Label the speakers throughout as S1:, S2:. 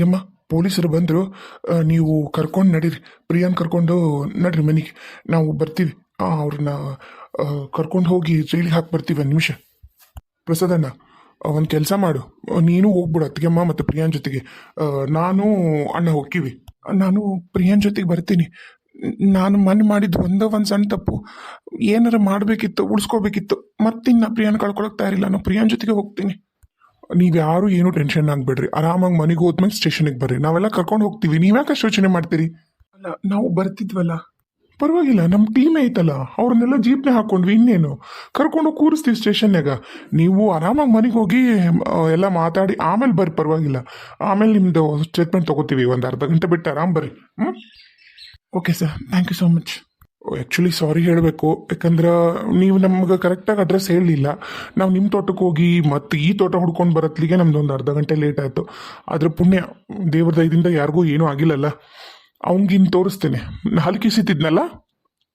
S1: ಅತ್ತಿಗೆಮ್ಮ ಪೊಲೀಸರು ಬಂದರು. ನೀವು ಕರ್ಕೊಂಡು ನಡೀರಿ, ಪ್ರಿಯಾನ್ ಕರ್ಕೊಂಡು ನಡ್ರಿ ಮನೆಗೆ. ನಾವು ಬರ್ತೀವಿ. ಅವ್ರನ್ನ ಕರ್ಕೊಂಡು ಹೋಗಿ ಜೈಲಿಗೆ ಹಾಕಿ ಬರ್ತೀವಿ. ಒಂದು ನಿಮಿಷ ಪ್ರಸಾದಣ್ಣ, ಒಂದು ಕೆಲಸ ಮಾಡು, ನೀನು ಹೋಗ್ಬಿಡು ಅತ್ತಿಗೆಮ್ಮ ಮತ್ತು ಪ್ರಿಯಾನ್ ಜೊತೆಗೆ. ನಾನು ಅಣ್ಣ ಹೋಗ್ತೀವಿ. ನಾನು ಪ್ರಿಯಾನ್ ಜೊತೆಗೆ ಬರ್ತೀನಿ. ನಾನು ಮನೆ ಮಾಡಿದ್ದು ಒಂದು ಸಣ್ಣ ತಪ್ಪು. ಏನಾರ ಮಾಡಬೇಕಿತ್ತು, ಉಳಿಸ್ಕೋಬೇಕಿತ್ತು. ಮತ್ತಿನ್ನ ಪ್ರಿಯಾನ್ ಕಳ್ಕೊಳಕ್ ತಯಾರಿಲ್ಲ. ನಾನು ಪ್ರಿಯಾನ್ ಜೊತೆಗೆ ಹೋಗ್ತೀನಿ. ನೀವ್ಯಾರು ಏನು ಟೆನ್ಷನ್ ಆಗಬೇಡ್ರಿ. ಆರಾಮಾಗಿ ಮನೆಗೆ ಹೋದ್ಮೇಲೆ ಸ್ಟೇಷನಿಗೆ ಬರ್ರಿ, ನಾವೆಲ್ಲ ಕರ್ಕೊಂಡು ಹೋಗ್ತೀವಿ. ನೀವ್ಯಾಕೆ ಅಷ್ಟು ಯೋಚನೆ ಮಾಡ್ತೀರಿ? ಅಲ್ಲ, ನಾವು ಬರ್ತಿದ್ವಲ್ಲ, ಪರವಾಗಿಲ್ಲ, ನಮ್ಮ ಟೀಮ್ ಐತಲ್ಲ, ಅವ್ರನ್ನೆಲ್ಲ ಜೀಪ್ನೇ ಹಾಕೊಂಡ್ವಿ. ಇನ್ನೇನು ಕರ್ಕೊಂಡು ಕೂರಿಸ್ತೀವಿ ಸ್ಟೇಷನ್ಯಾಗ. ನೀವು ಆರಾಮಾಗಿ ಮನೆಗೆ ಹೋಗಿ ಎಲ್ಲ ಮಾತಾಡಿ ಆಮೇಲೆ ಬರ್ರಿ, ಪರವಾಗಿಲ್ಲ. ಆಮೇಲೆ ನಿಮ್ಮದು ಸ್ಟೇಟ್ಮೆಂಟ್ ತೊಗೋತೀವಿ. ಒಂದು ಅರ್ಧ ಗಂಟೆ ಬಿಟ್ಟು ಆರಾಮ್ ಬರ್ರಿ. Okay sir, thank you so much. Actually sorry ಹೇಳಬೇಕು, ಯಾಕಂದ್ರೆ ನೀವು ನಮ್ಗೆ ಕರೆಕ್ಟಾಗಿ ಅಡ್ರೆಸ್ ಹೇಳಲಿಲ್ಲ. ನಾವು ನಿಮ್ಮ ತೋಟಕ್ಕೆ ಹೋಗಿ ಮತ್ತು ಈ ತೋಟ ಹುಡ್ಕೊಂಡು ಬರತ್ಲಿಗೆ ನಮ್ದು ಒಂದು ಅರ್ಧ ಗಂಟೆ ಲೇಟ್ ಆಯಿತು. ಅದ್ರ ಪುಣ್ಯ ದೇವ್ರ ದಯದಿಂದ ಯಾರಿಗೂ ಏನೂ ಆಗಿಲ್ಲಲ್ಲ. ಅವ್ನಿಗಿನ್ನು ತೋರಿಸ್ತೇನೆ. ಹಲ್ಕಿ ಸಿತ್ತಿದ್ನಲ್ಲ,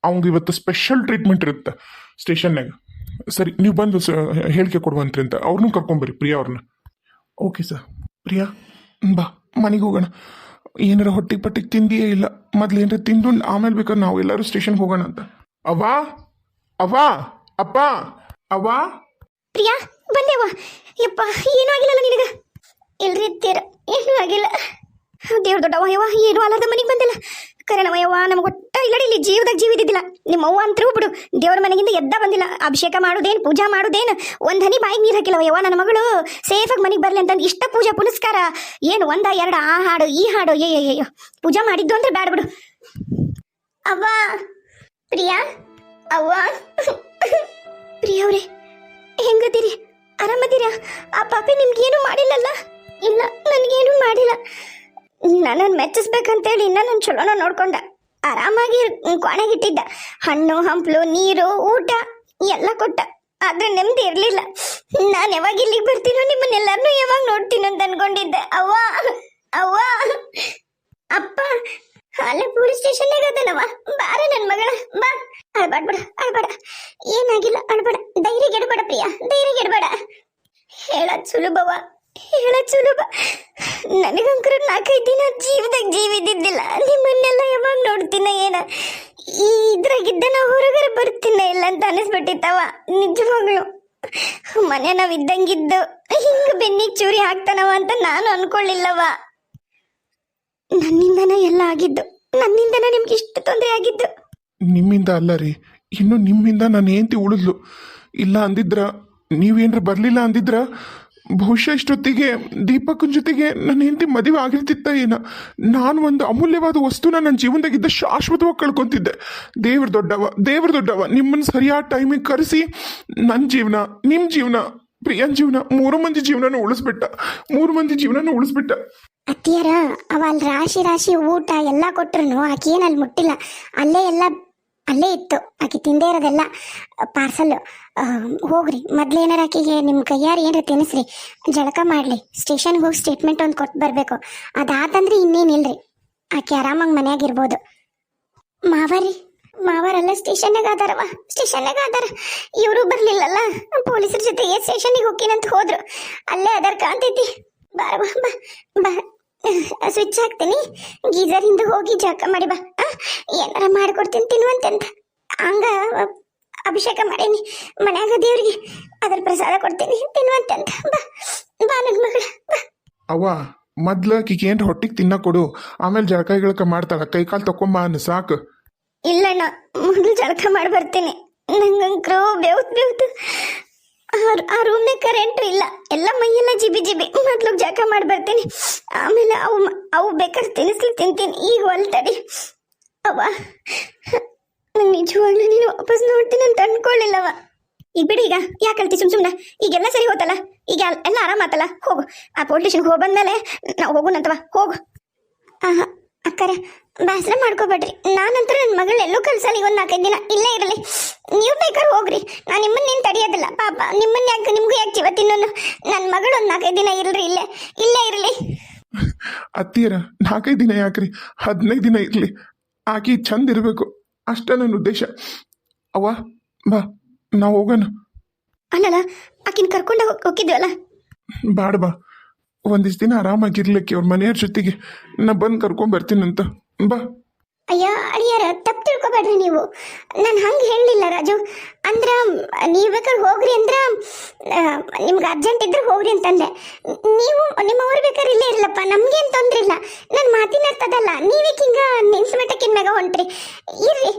S1: ಅವ್ನಿಗೆ ಇವತ್ತು ಸ್ಪೆಷಲ್ ಟ್ರೀಟ್ಮೆಂಟ್ ಇರುತ್ತೆ ಸ್ಟೇಷನ್ನಾಗ. ಸರಿ, ನೀವು ಬಂದು ಹೇಳಿಕೆ ಕೊಡುವಂತ್ರಿ ಅಂತ ಅವ್ರನ್ನೂ ಕರ್ಕೊಂಬರ್ರಿ, ಪ್ರಿಯಾ ಅವ್ರನ್ನ. Okay sir. ಪ್ರಿಯಾ ಬಾ, ಮನೆಗೆ ಹೋಗೋಣ. ಏನಾರ ಹೊಟ್ಟಿಗೆ ಪಟ್ಟಿಗೆ ತಿಂದಿಯೇ ಇಲ್ಲ. ಮೊದ್ಲು ಏನಾರ ತಿಂದು ಆಮೇಲೆ ಬೇಕಾದ್ರೆ ನಾವು ಎಲ್ಲರೂ ಸ್ಟೇಷನ್ಗೆ ಹೋಗೋಣ ಅಂತ. ಅವ್ವಾ, ಅವ್ವಾ, ಅಪ್ಪ, ಅವ್ವಾ.
S2: ಪ್ರಿಯಾ ಬಂದೇವ. ಯಪ್ಪ, ಏನೂ ಆಗಿಲ್ಲಲ್ಲ ನಿನಗ? ಇಲ್ರಿ ತೀರ ಏನೂ ಆಗಿಲ್ಲ. ದೇವ್ರ ದೊಡ್ಡವ ಯವ್ವ, ಏನೂ ಅಲ್ಲದ ಮನೆಗೆ ಬಂದಿಲ್ಲ. ಕರೆನವ ಯವ್ವ, ನಮ್ಗೆ ಒಟ್ಟ ಇಲ್ಲಡಿ ಇಲ್ಲಿ ಜೀವದಾಗ ಜೀವ ಇದ್ದಿದ್ದಿಲ್ಲ. ನಿಮ್ಮ ಅವ್ವ ಅಂತರೂ ಬಿಡು, ದೇವ್ರ ಮನೆಗಿಂದ ಎದ್ದ ಬಂದಿಲ್ಲ. ಅಭಿಷೇಕ ಮಾಡೋದೇನು, ಪೂಜಾ ಮಾಡೋದೇನು, ಒಂದು ಹನಿ ಬಾಯಿಗೆ ನೀರು ಹಾಕಿಲ್ಲವ ಯವ್ವ. ನನ್ನ ಮಗಳು ಸೇಫಾಗಿ ಮನೆಗೆ ಬರಲಿ ಅಂತಂದು ಇಷ್ಟ ಪೂಜಾ ಪುನಸ್ಕಾರ ಏನು ಒಂದ ಎರಡು ಆ ಹಾಡು ಈ ಹಾಡು ಅಯ್ಯಯ್ಯೋ ಪೂಜಾ ಮಾಡಿದ್ದು ಅಂದ್ರೆ ಬ್ಯಾಡ ಬಿಡು. ಅವ್ವ, ಪ್ರಿಯಾ, ಅವ್ವ, ಪ್ರಿಯವ್ರೆ ಹೆಂಗದಿರಿ? ಆರಾಮದಿರಾ? ಆ ಪಾಪಿ ನಿಮ್ಗೇನು ಮಾಡಿಲ್ಲಲ್ಲ? ಇಲ್ಲ, ನನಗೇನು ಮಾಡಿಲ್ಲ. ನನ್ನನ್ನು ಮೆಚ್ಚಿಸ್ಬೇಕಂತೇಳಿ ನನ್ನ ಚಲೋನ ನೋಡ್ಕೊಂಡ, ಆರಾಮಾಗಿ ಕೊನೆಗಿಟ್ಟಿದ್ದ. ಹಣ್ಣು ಹಂಪ್ಲು ನೀರು ಊಟ ಎಲ್ಲ ಕೊಟ್ಟ. ಆದ್ರೆ ನೆಮ್ಮದಿ ಇರಲಿಲ್ಲ. ನಾನು ಯಾವಾಗ ಇಲ್ಲಿಗೆ ಬರ್ತೀನೋ, ನಿಮ್ಮನ್ನೆಲ್ಲರನ್ನೂ ಯಾವಾಗ ನೋಡ್ತೀನೋ ಅಂತ ಅನ್ಕೊಂಡಿದ್ದೆ. ಅವ್ವ, ಅವ್ವ, ಅಪ್ಪ ಅಲ್ಲೇ ಪೊಲೀಸ್ ಸ್ಟೇಷನ್ಯಾಗ ಅದನವ. ಬಾರ ನನ್ನ ಮಗಳ, ಬಾ. ಅಳ್ಬೇಡ, ಅಳ್ಬೇಡ, ಏನಾಗಿಲ್ಲ, ಅಳ್ಬೇಡ. ಧೈರ್ಯ ಗೆಡಬೇಡ ಪ್ರಿಯಾ, ಧೈರ್ಯ ಗೆಡಬೇಡ. ಹೇಳದ್ ಸುಲಭವ, ಹೇಳದ್ ಸುಲಭ. ನನಗಂಕರ 4-5 ದಿನ ಜೀವದಾಗ ಜೀವಿದ್ದಿದ್ದಿಲ್ಲ. ನಿಮ್ಮನ್ನೆಲ್ಲ ಯಾವಾಗ ನೋಡ್ತೀನ ಏನ, ಈ ಇದ್ರಾಗಿದ್ದ ನಾ ಹೊರಗಡೆ ಬರ್ತೀನ ಇಲ್ಲ ಅಂತ ಅನಿಸ್ಬಿಟ್ಟಿತ್ತವ. ನಿಜವಾಗ್ಲು ಮನೆ ನಾವ್ ಇದ್ದಂಗಿದ್ದು ಹಿಂಗ ಬೆನ್ನಿಗೆ ಚೂರಿ ಹಾಕ್ತಾನವ ಅಂತ ನಾನು ಅನ್ಕೊಳ್ಳಿಲ್ಲವ. ನನ್ನಿಂದನ ಎಲ್ಲ ಆಗಿದ್ದು, ನನ್ನಿಂದನ ನಿಮ್ಗೆ ಇಷ್ಟು ತೊಂದರೆ ಆಗಿದ್ದು.
S1: ನಿಮ್ಮಿಂದ ಅಲ್ಲ ರೀ, ಇನ್ನು ನಿಮ್ಮಿಂದ ನಾನು ಹೆಂಡತಿ ಉಳಿದ್ಲು. ಇಲ್ಲ ಅಂದಿದ್ರ, ನೀವೇನ್ರ ಬರಲಿಲ್ಲ ಅಂದಿದ್ರ ಬಹುಶಃ ಇಷ್ಟೊತ್ತಿಗೆ ದೀಪಕ್ಕನ ಜೊತೆಗೆ ನನ್ನ ಹೆಂಡತಿ ಮದುವೆ ಆಗಿರ್ತಿತ್ತ ಏನ. ನಾನು ಒಂದು ಅಮೂಲ್ಯವಾದ ವಸ್ತುನ ನನ್ನ ಜೀವನದಾಗಿದ್ದ ಶಾಶ್ವತವಾಗಿ ಕಳ್ಕೊತಿದ್ದೆ. ದೇವ್ರ ದೊಡ್ಡವ ನಿಮ್ಮನ್ನು ಸರಿಯಾದ ಟೈಮಿಗೆ ಕರೆಸಿ ನನ್ನ ಜೀವನ, ನಿಮ್ಮ ಜೀವನ, ಪ್ರಿಯನ್ ಜೀವನ, 3 ಮಂದಿ ಜೀವನನೂ ಉಳಿಸ್ಬಿಟ್ಟ.
S2: ಅತ್ತಿಯರ ಅವ ಅಲ್ಲಿ ರಾಶಿ ರಾಶಿ ಊಟ ಎಲ್ಲ ಕೊಟ್ರು ಆಕೇನಲ್ಲಿ ಮುಟ್ಟಿಲ್ಲ. ಅಲ್ಲೇ ಇತ್ತು. ಆಕೆ ತಿಂದೇ ಇರೋದೆಲ್ಲ ಪಾರ್ಸಲ್. ಹೋಗ್ರಿ, ಮೊದ್ಲೇನಾರ ಆಕೆಗೆ ನಿಮ್ಮ ಕೈಯಾರ ಏನಾರ ತಿನ್ನಿಸ್ರಿ, ಜಳಕ ಮಾಡಲಿ, ಸ್ಟೇಷನ್ಗೆ ಹೋಗಿ ಸ್ಟೇಟ್ಮೆಂಟ್ ಒಂದು ಕೊಟ್ಟು ಬರಬೇಕು. ಅದಾತಂದ್ರೆ ಇನ್ನೇನಿಲ್ರಿ, ಆಕೆ ಆರಾಮಾಗಿ ಮನ್ಯಾಗಿರ್ಬೋದು. ಮಾವರೆಲ್ಲ ಸ್ಟೇಷನ್ನಾಗ ಅದಾರ. ಇವರು ಬರಲಿಲ್ಲಲ್ಲ, ಪೊಲೀಸರ ಜೊತೆಗೆ ಸ್ಟೇಷನ್ಗೆ ಹೋಗ್ತೀನಂತ ಹೋದ್ರು. ಅಲ್ಲೇ ಅದರ ಕಾಣ್ತೈತಿ. ಬಾರವಾ, ಬಾ, ಸ್ವಿಚ್ ಹಾಕ್ತೀನಿ, ಗೀಜರ್ ಹಿಂದೆ ಹೋಗಿ ಜಳಕ ಮಾಡಿ ಬಾ. ಏನಾರ ಮಾಡ್ಕೊಡ್ತೀನಿ ತಿನ್ನುವಂತಂತ. ಹಂಗ ಅಭಿಷೇಕ ಮಾಡೀನಿ ಮನ್ಯಾಗ ದೇವ್ರಿಗೆ, ಅದ್ರ ಪ್ರಸಾದ ಕೊಡ್ತೀನಿ ತಿನ್ನುವಂತಂತ. ಬಾ ನನ್ನ ಮಗಳ, ಬಾ.
S1: ಅವ್ವ, ಮೊದ್ಲು ಆಕಿಗೆ ಏನ್ರ ಹೊಟ್ಟಿಗೆ ತಿನ್ನ ಕೊಡು, ಆಮೇಲೆ ಜಳಕ ಗಿಳಕ ಮಾಡ್ತಾಳ. ಕೈಕಾಲು ತಕೊಂಬ ಅನ್ನ ಸಾಕು.
S2: ಇಲ್ಲಣ್ಣ, ಮೊದಲು ಜಳಕ ಮಾಡಿ ಬರ್ತೀನಿ. ನಂಗಂಕ್ರು ಬೇವ್ತು. ಆ ರೂಮ್ನಾಗ ಕರೆಂಟು ಇಲ್ಲ, ಎಲ್ಲ ಮೈಯೆಲ್ಲ ಜಿಬಿ. ಮೊದ್ಲು ಜಳಕ ಮಾಡಿ ಬರ್ತೀನಿ, ಆಮೇಲೆ ಅವು ಬೇಕಾದ್ರೆ ತಿನ್ನಿಸ್ಲಿ. ಈಗ ಹೊಲ್ತಡಿ ಅವ್ವ. ನಂಗೆ ನಿಜವಾಗ್ಲೂ ನೀನು ವಾಪಸ್ ನೋಡ್ತೀನಿ ಅಂತ ಅನ್ಕೊಳ್ಳಿಲ್ಲವ. ಈಗ ಬಿಡಿ, ಈಗ ಯಾಕೆ ಹೇಳ್ತಿ ಸುಮ್ಮನೆ? ಈಗೆಲ್ಲ ಸರಿ ಹೋತಲ್ಲ, ಈಗ ಎಲ್ಲ ಆರಾಮಾತಲ್ಲ. ಹೋಗು, ಆ ಪೊಲೀಸ್ ಸ್ಟೇಷನ್ಗೆ ಹೋಗಿ ಬಂದ್ಮೇಲೆ ನಾವು ಹೋಗೋಣಂತವ. ಹೋಗು. ಅಕ್ಕರ ಬೇಸರ ಮಾಡ್ಕೋಬೇಡ್ರಿ, ನಾನಂತರ ನನ್ನ ಮಗಳು ಎಲ್ಲೂ ಕಳ್ಸಲ್ಲ. ಈಗ ಒಂದು 4-5 ದಿನ ಇಲ್ಲೇ ಇರಲಿ. ನೀವು ಬೇಕಾದ್ರೆ ಹೋಗ್ರಿ, ನಾನು ನಿಮ್ಮನ್ನೇನು ತಡೆಯೋದಿಲ್ಲ. ಪಾಪ ನಿಮ್ಮನ್ನ ಯಾಕೆ, ನಿಮ್ಗೂ ಯಾಕೆ ಜೀವ ತಿನ್ನೋನು? ನನ್ನ ಮಗಳು ಒಂದು 4-5 ದಿನ ಇಲ್ರಿ, ಇಲ್ಲೇ ಇರಲಿ.
S1: ಅತ್ತಿಯರ 4-5 ದಿನ ಯಾಕ್ರಿ, 15 ದಿನ ಇರಲಿ. ಆಕಿ ಚಂದ ಇರಬೇಕು, ಅಷ್ಟೇ ನನ್ನ ಉದ್ದೇಶ. ಅವ್ವ ಬಾ, ನಾವು ಹೋಗೋಣ.
S2: ಅಲ್ಲಲ್ಲ, ಆಕಿನ ಕರ್ಕೊಂಡು ಹೋಗಿದ್ವಲ್ಲ.
S1: ಬಾಡ ಬಾ, ಒಂದಿಷ್ಟು ದಿನ ಆರಾಮಾಗಿರ್ಲಿಕ್ಕೆ ಅವ್ರ ಮನೆಯವ್ರ ಜೊತೆಗೆ ನಾ ಬಂದು ಕರ್ಕೊಂಬರ್ತೀನಂತ. ಬಾ.
S2: ಅಯ್ಯ ಅಳಿಯಾರ ತಪ್ಪು ತಿಳ್ಕೊಬೇಡ್ರಿ ನೀವು. ನಾನು ಹಂಗೆ ಹೇಳಲಿಲ್ಲ ರಾಜು. ಅಂದ್ರ ನೀವು ಬೇಕಾದ್ರೆ ಹೋಗ್ರಿ ಅಂದ್ರ ನಿಮ್ಗೆ ಅರ್ಜೆಂಟ್ ಇದ್ರೆ ಹೋಗ್ರಿ ಅಂತಂದೆ. ನೀವು ನಿಮ್ಮವ್ರು ಬೇಕಾದ್ರೆ ಇಲ್ಲೇ ಇರಲಪ್ಪ, ನಮ್ಗೇನು ತೊಂದ್ರೆ ಇಲ್ಲ. ನನ್ನ ಮಾತಿನರ್ತದಲ್ಲ, ನೀವೇಕೆ ಹಿಂಗೆ ನೆನ್ಸ್ಮೆಟ್ಟಕ್ಕಿನ ಮ್ಯಾಗ ಹೊಂಟ್ರಿ? ಇರ್ರಿ.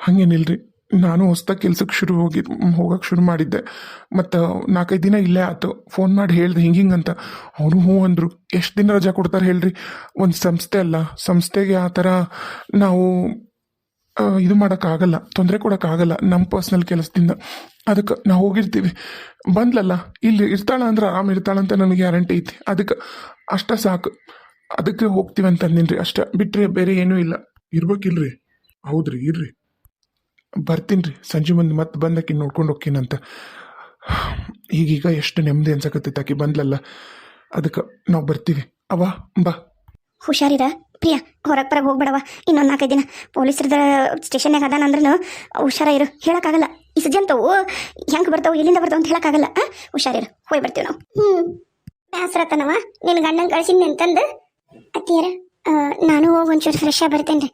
S1: ಹಂಗೇನಿಲ್ರಿ, ನಾನು ಹೊಸ್ದಾಗಿ ಕೆಲ್ಸಕ್ಕೆ ಹೋಗಕ್ಕೆ ಶುರು ಮಾಡಿದ್ದೆ. ಮತ್ತು 4-5 ದಿನ ಇಲ್ಲೇ ಆಯ್ತು. ಫೋನ್ ಮಾಡಿ ಹೇಳಿದೆ ಹಿಂಗಿಂಗಂತ. ಅವರು ಹ್ಞೂ ಅಂದರು. ಎಷ್ಟು ದಿನ ರಜಾ ಕೊಡ್ತಾರೆ ಹೇಳ್ರಿ? ಒಂದು ಸಂಸ್ಥೆ ಅಲ್ಲ, ಸಂಸ್ಥೆಗೆ ಆ ಥರ ನಾವು ಇದು ಮಾಡೋಕ್ಕಾಗಲ್ಲ, ತೊಂದರೆ ಕೊಡೋಕ್ಕಾಗಲ್ಲ ನಮ್ಮ ಪರ್ಸ್ನಲ್ ಕೆಲಸದಿಂದ. ಅದಕ್ಕೆ ನಾವು ಹೋಗಿರ್ತೀವಿ. ಬಂದ್ಲಲ್ಲ, ಇಲ್ಲಿ ಇರ್ತಾಳ ಅಂದ್ರೆ ಆರಾಮ ಇರ್ತಾಳಂತ ನನಗೆ ಗ್ಯಾರಂಟಿ ಐತಿ. ಅದಕ್ಕೆ ಅಷ್ಟ ಸಾಕು. ಅದಕ್ಕೆ ಹೋಗ್ತೀವಿ ಅಂತ ಅಂದಿನ್ರಿ ಅಷ್ಟ, ಬಿಟ್ಟರೆ ಬೇರೆ ಏನೂ ಇಲ್ಲ. ಇರ್ಬೇಕಿಲ್ರಿ? ಹೌದ್ರಿ, ಇರ್ರಿ. ಬರ್ತೀನಿ ರೀ, ಸಂಜೆ ಮುಂದೆ ಮತ್ತೆ ಬಂದಕ್ಕೆ ನೋಡ್ಕೊಂಡು ಹೋಗ್ತೀನಂತ. ಈಗೀಗ ಎಷ್ಟು ನೆಮ್ಮದಿ ಅನ್ಸಕತ್ತೈತೆ, ಆಕಿ ಬಂದ್ಲಲ್ಲ, ಅದಕ್ಕೆ ನಾವು ಬರ್ತೀವಿ. ಅವ್ವ ಬಾ.
S2: ಹುಷಾರಿರ ಪ್ರಿಯಾ, ಹೊರಗೆ ಬರಗೆ ಹೋಗ್ಬೇಡವ. ಇನ್ನೊಂದು 4-5 ದಿನ ಪೊಲೀಸರದ ಸ್ಟೇಷನ್ನಾಗ ಅದಾನಂದ್ರೂ ಹುಷಾರಾಗಿರು. ಹೇಳೋಕ್ಕಾಗಲ್ಲ, ಈ ಸಜ್ಜಂತವು ಹೆಂಗೆ ಬರ್ತಾವೆ, ಎಲ್ಲಿಂದ ಬರ್ತಾವೆ ಅಂತ ಹೇಳೋಕ್ಕಾಗಲ್ಲ. ಹುಷಾರಿರು, ಹೋಗಿ ಬರ್ತೀವಿ ನಾವು. ಬ್ಯಾಸ್ರತನವ ನಿನ್ನ ಗಂಡನ ಕಳಿಸಿದ್ನಿ ಅಂತಂದು. ಅತ್ತಿಯರ ನಾನು ಹೋಗಿ ಒಂಚೂರು ಫ್ರೆಶ್ ಆಗಿ ಬರ್ತೇನೆ ರೀ.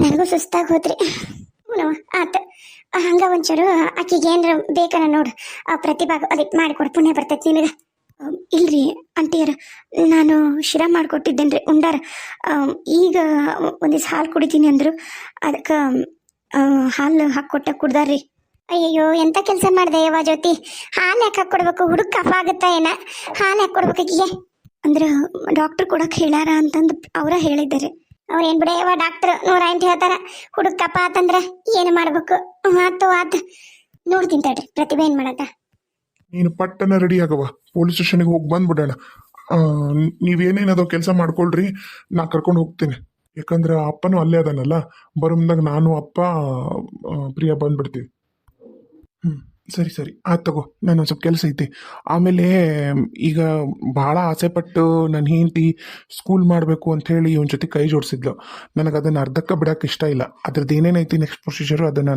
S2: ನನಗೂ ಸುಸ್ತಾಗಿ ಹೋದ್ರಿ. ಹ್ಞೂ ಆತ. ಹಂಗೆ ಒಂಚೂರು ಆಕಿಗೆ ಏನಾರ ಬೇಕನ ನೋಡು, ಪ್ರತಿಭಾಗ ಅದಕ್ಕೆ ಮಾಡಿಕೊಡು, ಪುಣ್ಯ ಬರ್ತೈತಿ ನಿನಗೆ. ಇಲ್ರಿ ಆಂಟಿಯರ, ನಾನು ಶಿರಾ ಮಾಡಿಕೊಟ್ಟಿದ್ದೇನೆ ರೀ, ಉಂಡಾರ. ಈಗ ಒಂದಿವ್ಸ ಹಾಲು ಕುಡಿತೀನಿ ಅಂದರು, ಅದಕ್ಕೆ ಹಾಲು ಹಾಕ್ಕೊಟ್ಟ ಕುಡ್ದಾರ್ರಿ. ಅಯ್ಯಯ್ಯೋ, ಎಂಥ ಕೆಲಸ ಮಾಡಿದೆ ಯವ್ವ ಜ್ಯೋತಿ. ಹಾಲು ಯಾಕೆ ಹಾಕ್ಕೊಡ್ಬೇಕು? ಹುಡುಗ ಕಫ ಆಗುತ್ತಾ ಏನ? ಹಾಲು ಹಾಕಿ ಕೊಡ್ಬೇಕಾಗಿಗೆ ಅಂದ್ರೆ ಡಾಕ್ಟ್ರ್ ಕೊಡಕ್ಕೆ ಹೇಳಾರ ಅಂತಂದು ಅವರ ಹೇಳಿದ್ದಾರೆ. ಅವ್ರು ಏನು ಬಿಡೆಯವ ಡಾಕ್ಟ್ರ್ 108 ಹೇಳ್ತಾರ. ಹುಡುಗ ಕಫ ಆತಂದ್ರೆ ಏನು ಮಾಡ್ಬೇಕು? ಆತು ನೋಡ್ತೀನಿ ತಡ್ರಿ, ಪ್ರತಿಭೆ ಏನು ಮಾಡತ್ತ.
S1: ನೀನು ಪಟ್ಟನ ರೆಡಿ ಆಗವ, ಪೊಲೀಸ್ ಸ್ಟೇಷನ್ಗೆ ಹೋಗಿ ಬಂದ್ಬಿಡೋಣ. ನೀವೇನೇನದೋ ಕೆಲಸ ಮಾಡ್ಕೊಳ್ರಿ, ನಾ ಕರ್ಕೊಂಡು ಹೋಗ್ತೀನಿ. ಯಾಕಂದ್ರೆ ಅಪ್ಪನೂ ಅಲ್ಲೇ ಅದಾನಲ್ಲ, ಬರೋ ಮುಂದಾಗ ನಾನು ಅಪ್ಪ ಪ್ರಿಯಾ ಬಂದ್ಬಿಡ್ತೀವಿ. ಸರಿ ಆಯ್ತು ತಗೋ, ನಾನು ಒಂದು ಸ್ವಲ್ಪ ಕೆಲಸ ಐತಿ. ಆಮೇಲೆ ಈಗ ಭಾಳ ಆಸೆಪಟ್ಟು ನನ್ನ ಹೆಂಡತಿ ಸ್ಕೂಲ್ ಮಾಡಬೇಕು ಅಂಥೇಳಿ ಇವನ ಜೊತೆ ಕೈ ಜೋಡಿಸಿದ್ಲು. ನನಗೆ ಅದನ್ನು ಅರ್ಧಕ್ಕೆ ಬಿಡೋಕೆ ಇಷ್ಟ ಇಲ್ಲ. ಅದ್ರದ್ದು ಏನೇನೈತಿ ನೆಕ್ಸ್ಟ್ ಪ್ರೊಸೀಜರು ಅದನ್ನು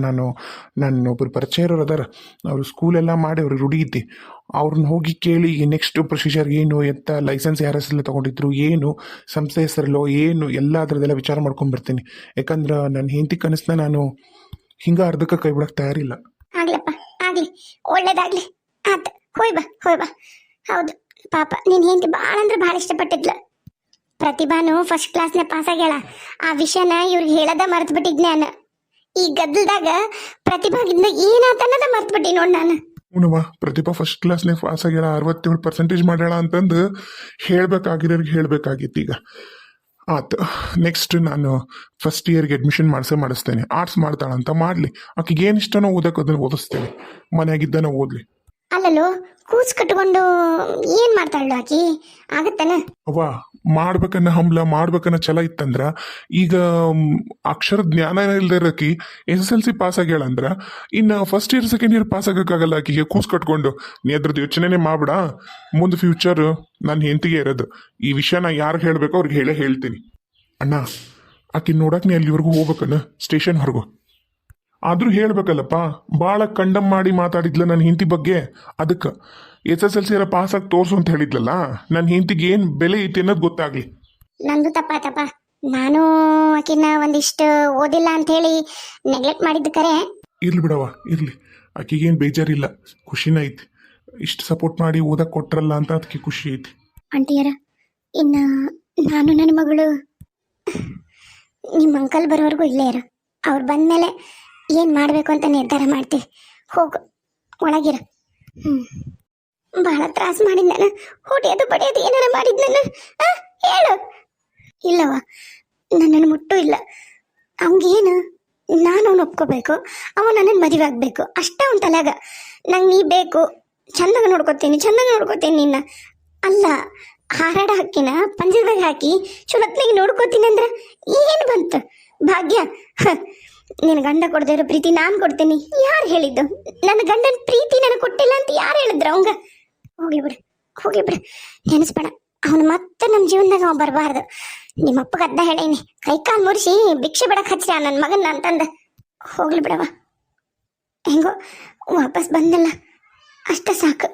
S1: ನಾನು ಒಬ್ಬರು ಪರಿಚಯ ಇರೋರು ಅದಾರ, ಅವರು ಸ್ಕೂಲೆಲ್ಲ ಮಾಡಿ ಅವ್ರಿಗೆ ರೂಢಿ ಐತಿ. ಅವ್ರನ್ನ ಹೋಗಿ ಕೇಳಿ ನೆಕ್ಸ್ಟ್ ಪ್ರೊಸೀಜರ್ ಏನು ಎತ್ತ, ಲೈಸೆನ್ಸ್ ಯಾರ ಹೆಸರಲ್ಲ ತೊಗೊಂಡಿದ್ರು, ಏನು ಸಂಸ್ಥೆ ಹೆಸರಲ್ಲೋ ಏನು, ಎಲ್ಲ ಅದರದ್ದೆಲ್ಲ ವಿಚಾರ ಮಾಡ್ಕೊಂಡ್ಬರ್ತೀನಿ. ಯಾಕಂದ್ರೆ ನನ್ನ ಹೆಂಡತಿ ಕನಸನ್ನ ನಾನು ಹಿಂಗೆ ಅರ್ಧಕ್ಕೆ ಕೈ ಬಿಡೋಕೆ ತಯಾರಿಲ್ಲ.
S2: ಆಗ್ಲಪ್ಪ, ಆಗ್ಲಿ, ಒಳ್ಳೇದಾಗ್ಲಿ. ಆತ, ಹೋಯ್ ಬಾ. ಹೌದು ಪಾಪ, ನೀನು ಹೆಂಡತಿ ಭಾಳ ಅಂದ್ರೆ ಭಾಳ ಇಷ್ಟಪಟ್ಟಿದ್ಲ. ಪ್ರತಿಭಾನು ಫಸ್ಟ್ ಕ್ಲಾಸ್ನೇ ಪಾಸ್ ಆಗ್ಯಾಳ. ಆ ವಿಷಯನ ಇವ್ರಿಗೆ ಹೇಳದ ಮರ್ತು ಬಿಟ್ಟಿದ್ದೆ ನಾನು. ಈ ಗದ್ದಲ್ದಾಗ ಪ್ರತಿಭಾಗಿಂದ ಏನಾತನ್ನದ ಮರ್ತು ಬಿಟ್ಟಿ ನೋಡಿ ನಾನು.
S1: ಹ್ಞೂನವ್ವ, ಪ್ರತಿಭಾ ಫಸ್ಟ್ ಕ್ಲಾಸ್ನೇ ಪಾಸ್ ಆಗ್ಯಾಳ, 67% ಮಾಡ್ಯಾಳ ಅಂತಂದು ಹೇಳ್ಬೇಕಾಗಿರೋರಿಗೆ ಹೇಳ್ಬೇಕಾಗಿತ್ತು. ಈಗ ಆಯ್ತು, ನೆಕ್ಸ್ಟ್ ನಾನು ಫಸ್ಟ್ ಇಯರ್ಗೆ ಅಡ್ಮಿಷನ್ ಮಾಡಿಸ್ತೇನೆ. ಆರ್ಟ್ಸ್ ಮಾಡ್ತಾಳಂತ ಮಾಡಲಿ, ಆಕೆಗೆ ಏನು ಇಷ್ಟನೋ ಓದಕ್ಕೆ ಅದನ್ನು ಓದಿಸ್ತೇನೆ. ಮನೆಯಾಗಿದ್ದಾನೆ ಓದಲಿ.
S2: ಅಲ್ಲಲ್ಲೋ ಕೂಸ್ ಕಟ್ಕೊಂಡು ಏನು ಮಾಡ್ತಾಳು ಆಕಿ? ಆಗತ್ತನ?
S1: ಅವ್ವ, ಮಾಡ್ಬೇಕನ್ನ ಹಂಬಲ, ಮಾಡ್ಬೇಕನ್ನ ಛಲ ಇತ್ತಂದ್ರ, ಈಗ ಅಕ್ಷರ ಜ್ಞಾನ ಇಲ್ದೇ ಇರೋಕಿ SSLC ಪಾಸ್ ಆಗ್ಯಾಳಂದ್ರ ಇನ್ನು first year second year pass ಆಗಕ್ಕಾಗಲ್ಲ ಆಕಿಗೆ ಕೂಸ್ ಕಟ್ಕೊಂಡು. ನೀ ಅದ್ರದ್ದು ಯೋಚನೆನೇ ಮಾಡ್ಬಿಡ. ಮುಂದೆ ಫ್ಯೂಚರ್ ನನ್ನ ಹೆಂಡತಿಗೆ ಇರೋದು. ಈ ವಿಷಯ ನಾ ಯಾರಿಗೆ ಹೇಳಬೇಕೋ ಅವ್ರಿಗೆ ಹೇಳ್ತೀನಿ. ಅಣ್ಣ, ಆಕಿ ನೋಡಕ್ ನೀ ಅಲ್ಲಿವರೆಗೂ ಹೋಗ್ಬೇಕನ್ನ, ಸ್ಟೇಷನ್ ಹೊರಗು. ಆದ್ರೂ ಹೇಳ್ಬೇಕಲ್ಲಪ್ಪ, ಭಾಳ ಕಂಡಮ್ ಮಾಡಿ ಮಾತಾಡಿದ್ಲ ನನ್ನ ಹೆಂಡತಿ ಬಗ್ಗೆ. ಅದಕ್ಕೆ SSLC ಪಾಸ್ ಆಗಿ ತೋರ್ಸು ಅಂತ ಹೇಳಿದ್ಲಲ್ಲ, ನನ್ನ ಹೆಂಡತಿಗೆ ಏನು ಬೆಲೆ ಐತಿ ಅನ್ನೋದು ಗೊತ್ತಾಗ್ಲಿ.
S2: ನಂದು ತಪ್ಪಾತಪ್ಪ. ನಾನು ಆಕಿನ ಒಂದಿಷ್ಟು ಓದಿಲ್ಲ ಅಂತ ಹೇಳಿ ನೆಗ್ಲೆಕ್ಟ್ ಮಾಡಿದ್ದು ಕರೆ.
S1: ಇರ್ಲಿ ಬಿಡವ, ಇರ್ಲಿ. ಆಕಿಗೇನು ಬೇಜಾರಿಲ್ಲ, ಖುಷಿನ ಐತಿ. ಇಷ್ಟು ಸಪೋರ್ಟ್ ಮಾಡಿ ಓದಕ್ಕೆ ಕೊಟ್ರಲ್ಲ ಅಂತ ಅದಕ್ಕೆ ಖುಷಿ ಐತಿ.
S2: ಆಂಟಿಯರ, ಇನ್ನು ನಾನು ನನ್ನ ಮಗಳು ನಿಮ್ಮ ಅಂಕಲ್ ಬರೋವರೆಗೂ ಇಲ್ಲೇ ಇರು. ಅವ್ರು ಬಂದಮೇಲೆ ಏನು ಮಾಡಬೇಕು ಅಂತ ನಿರ್ಧಾರ ಮಾಡ್ತೀವಿ. ಹೋಗು, ಒಳಗಿರ. ಭಾಳ ತ್ರಾಸ ಮಾಡಿದ್ ನಾನು. ಹೊಡೆಯೋದು ಬಡಿಯೋದು ಏನಾರ ಮಾಡಿದ್ ನಾನು? ಹೇಳು. ಇಲ್ಲವ, ನನ್ನನ್ನು ಮುಟ್ಟು ಇಲ್ಲ. ಅವಂಗೇನು, ನಾನು ಅವನು ಒಪ್ಕೋಬೇಕು, ಅವ ನನ್ನನ್ನು ಮದುವೆ ಆಗಬೇಕು ಅಷ್ಟೇ ಅವನ ತಲೆಯಾಗ. ನಂಗೆ ನೀ ಬೇಕು, ಚಂದಾಗ ನೋಡ್ಕೋತೀನಿ ನಿನ್ನ. ಅಲ್ಲ, ಹಾರಾಡ ಹಾಕಿನ ಪಂಜರದಾಗ ಹಾಕಿ ಚುಲತ್ನಾಗಿ ನೋಡ್ಕೋತೀನಿ ಅಂದ್ರೆ ಏನು ಬಂತು ಭಾಗ್ಯ? ನಿನ್ನ ಗಂಡ ಕೊಡದೇ ಇರೋ ಪ್ರೀತಿ ನಾನು ಕೊಡ್ತೀನಿ. ಯಾರು ಹೇಳಿದ್ದು? ನನ್ನ ಗಂಡನ ಪ್ರೀತಿ ನನಗೆ ಕೊಟ್ಟಿಲ್ಲ ಅಂತ ಯಾರು ಹೇಳಿದ್ರು ಅವಂಗ? ಹೋಗಿ ಬಿಡು, ನೆನೆಸ್ಬೇಡ. ಅವನು ಮತ್ತೆ ನಮ್ಮ ಜೀವನದಾಗ ಅವ ಬರಬಾರ್ದು. ನಿಮ್ಮಪ್ಪಗೆ ಅದ್ದ ಹೇಳೇನಿ, ಕೈಕಾಲು ಮುರಿಸಿ ಭಿಕ್ಷೆ ಬಿಡಕ್ಕೆ ಹಚ್ಚಿರ ನನ್ನ ಮಗನ್ನ ಅಂತಂದ. ಹೋಗ್ಲಿ ಬಿಡವ, ಹೆಂಗೋ ವಾಪಸ್ ಬಂದಲ್ಲ, ಅಷ್ಟ ಸಾಕು.